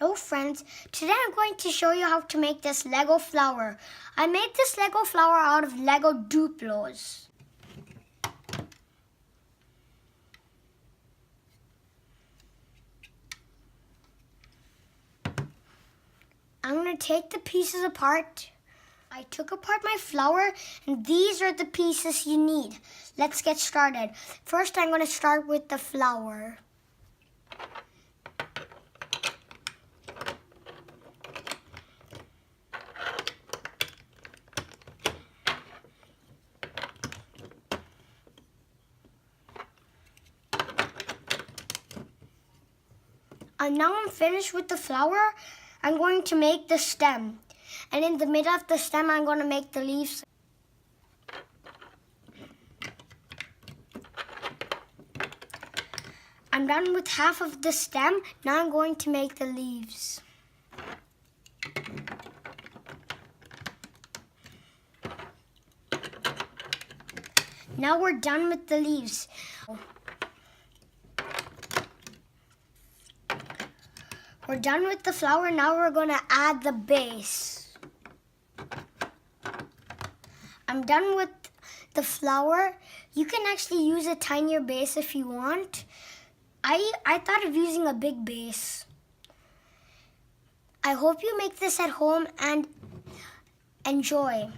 Hello friends, today I'm going to show you how to make this Lego flower. I made this Lego flower out of Lego Duplos. I'm going to take the pieces apart. I took apart my flower and these are the pieces you need. Let's get started. First I'm going to start with the flower. And now I'm finished with the flower. I'm going to make the stem. And in the middle of the stem, I'm going to make the leaves. I'm done with half of the stem. Now I'm going to make the leaves. Now we're done with the leaves. We're done with the flower, now we're going to add the base. I'm done with the flower. You can actually use a tinier base if you want. I thought of using a big base. I hope you make this at home and enjoy.